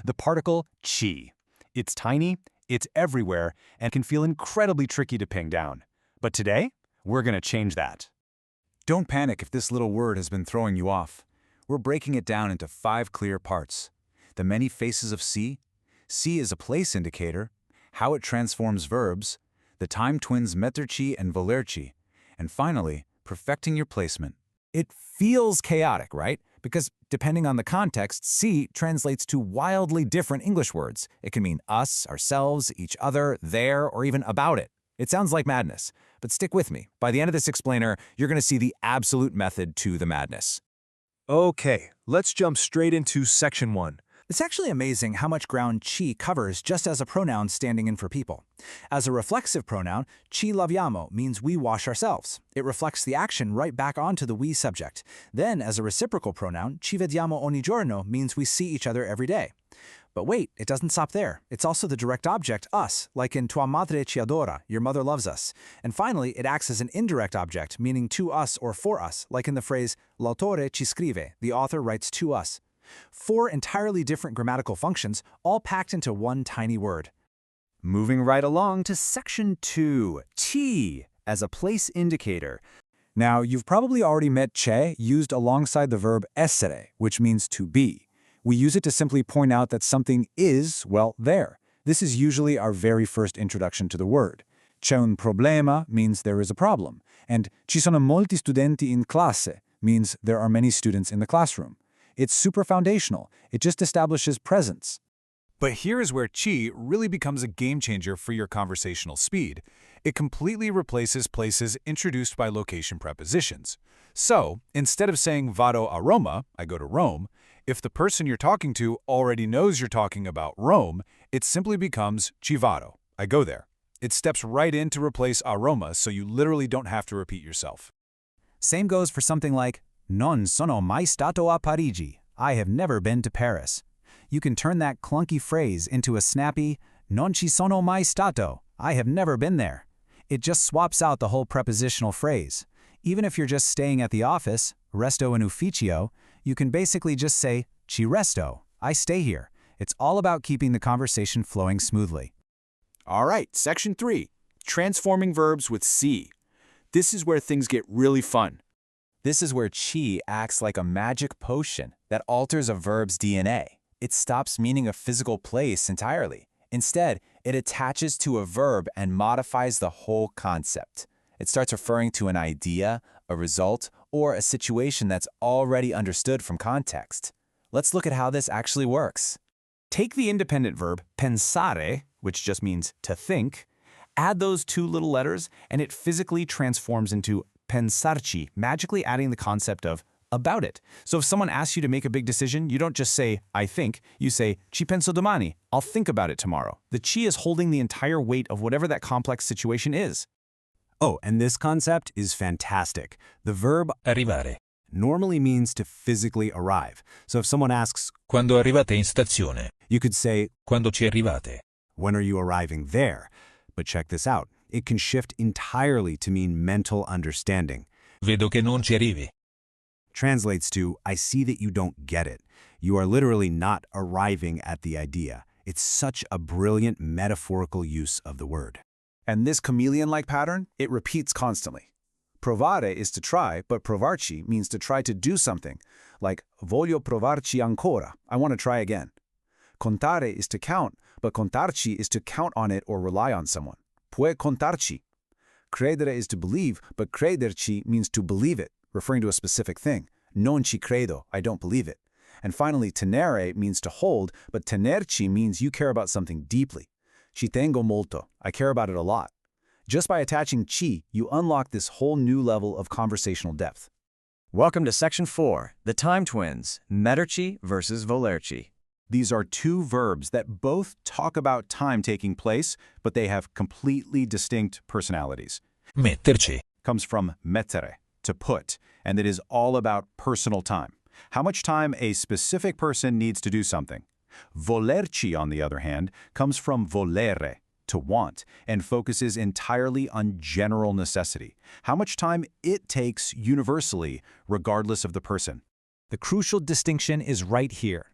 the particle chi. It's tiny, it's everywhere, and can feel incredibly tricky to ping down. But today, we're going to change that. Don't panic if this little word has been throwing you off. We're breaking it down into 5 clear parts. The many faces of C. C is a place indicator, how it transforms verbs, the time twins meterci and volerci, and finally, perfecting your placement. It feels chaotic, right? Because depending on the context, C translates to wildly different English words. It can mean us, ourselves, each other, there, or even about it. It sounds like madness, but stick with me. By the end of this explainer, you're going to see the absolute method to the madness. Okay, let's jump straight into section 1. It's actually amazing how much ground chi covers just as a pronoun standing in for people. As a reflexive pronoun, ci laviamo means we wash ourselves. It reflects the action right back onto the we subject. Then, as a reciprocal pronoun, ci vediamo ogni giorno means we see each other every day. But wait, it doesn't stop there. It's also the direct object, us, like in tua madre ci adora, your mother loves us. And finally, it acts as an indirect object, meaning to us or for us, like in the phrase l'autore ci scrive, the author writes to us. 4 entirely different grammatical functions, all packed into one tiny word. Moving right along to section 2, ti, as a place indicator. Now, you've probably already met che used alongside the verb essere, which means to be. We use it to simply point out that something is, well, there. This is usually our very first introduction to the word. C'è un problema means there is a problem, and ci sono molti studenti in classe means there are many students in the classroom. It's super foundational. It just establishes presence. But here is where chi really becomes a game changer for your conversational speed. It completely replaces places introduced by location prepositions. So, instead of saying vado a Roma, I go to Rome, if the person you're talking to already knows you're talking about Rome, it simply becomes ci vado, I go there. It steps right in to replace a Roma, so you literally don't have to repeat yourself. Same goes for something like non sono mai stato a Parigi. I have never been to Paris. You can turn that clunky phrase into a snappy non ci sono mai stato. I have never been there. It just swaps out the whole prepositional phrase. Even if you're just staying at the office, resto in ufficio, you can basically just say ci resto, I stay here. It's all about keeping the conversation flowing smoothly. All right, section 3, transforming verbs with C. This is where things get really fun. This is where chi acts like a magic potion that alters a verb's DNA. It stops meaning a physical place entirely. Instead, it attaches to a verb and modifies the whole concept. It starts referring to an idea, a result, or a situation that's already understood from context. Let's look at how this actually works. Take the independent verb pensare, which just means to think, add those 2 little letters, and it physically transforms into pensarci, magically adding the concept of about it. So if someone asks you to make a big decision, you don't just say, I think, you say, ci penso domani, I'll think about it tomorrow. The ci is holding the entire weight of whatever that complex situation is. Oh, and this concept is fantastic. The verb Arrivare. normally means to physically arrive. So if someone asks, Quando arrivate in stazione. you could say, Quando ci arrivate. when are you arriving there? But check this out. It can shift entirely to mean mental understanding. Vedo che non ci arrivi. Translates to, I see that you don't get it. You are literally not arriving at the idea. It's such a brilliant metaphorical use of the word. And this chameleon-like pattern, it repeats constantly. Provare is to try, but provarci means to try to do something, like voglio provarci ancora, I want to try again. Contare is to count, but contarci is to count on it or rely on someone. Puoi contarci. Credere is to believe, but crederci means to believe it, referring to a specific thing. Non ci credo, I don't believe it. And finally, tenere means to hold, but tenerci means you care about something deeply. Ci tengo molto, I care about it a lot. Just by attaching ci, you unlock this whole new level of conversational depth. Welcome to Section 4, the time twins, meterci versus volerci. These are 2 verbs that both talk about time taking place, but they have completely distinct personalities. Metterci. Comes from mettere, to put, and it is all about personal time. How much time a specific person needs to do something. Volerci, on the other hand, comes from volere, to want, and focuses entirely on general necessity. How much time it takes universally, regardless of the person. The crucial distinction is right here.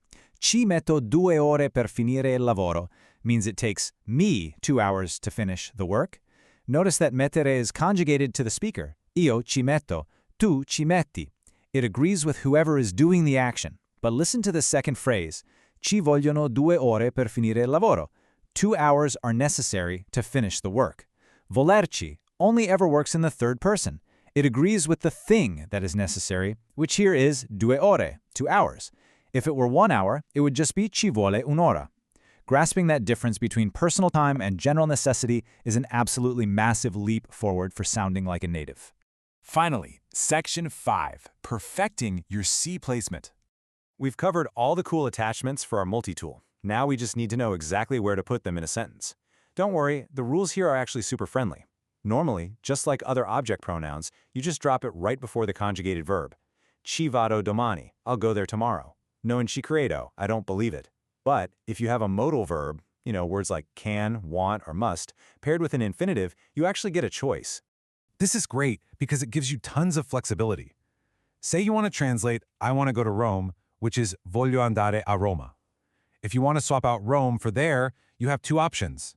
Ci metto 2 ore per finire il lavoro means it takes me 2 hours to finish the work. Notice that mettere is conjugated to the speaker. Io ci metto, tu ci metti. It agrees with whoever is doing the action. But listen to the second phrase. Ci vogliono 2 ore per finire il lavoro. 2 hours are necessary to finish the work. Volerci only ever works in the third person. It agrees with the thing that is necessary, which here is 2 ore, 2 hours. If it were 1 hour, it would just be ci vuole un'ora. Grasping that difference between personal time and general necessity is an absolutely massive leap forward for sounding like a native. Finally, Section 5, Perfecting your C placement. We've covered all the cool attachments for our multi-tool. Now we just need to know exactly where to put them in a sentence. Don't worry, the rules here are actually super friendly. Normally, just like other object pronouns, you just drop it right before the conjugated verb. Ci vado domani, I'll go there tomorrow. Non ci credo, I don't believe it. But if you have a modal verb, words like can, want, or must, paired with an infinitive, you actually get a choice. This is great because it gives you tons of flexibility. Say you want to translate, I want to go to Rome, which is voglio andare a Roma. If you want to swap out Rome for there, you have 2 options.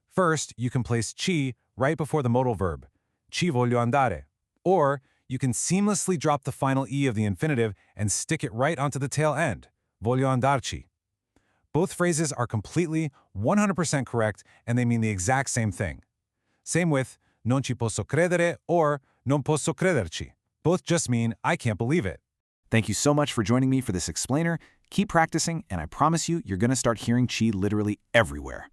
First, you can place ci right before the modal verb, ci voglio andare. Or you can seamlessly drop the final e of the infinitive and stick it right onto the tail end, voglio andarci. Both phrases are completely 100% correct and they mean the exact same thing. Same with non ci posso credere or non posso crederci. Both just mean I can't believe it. Thank you so much for joining me for this explainer. Keep practicing, and I promise you're going to start hearing chi literally everywhere.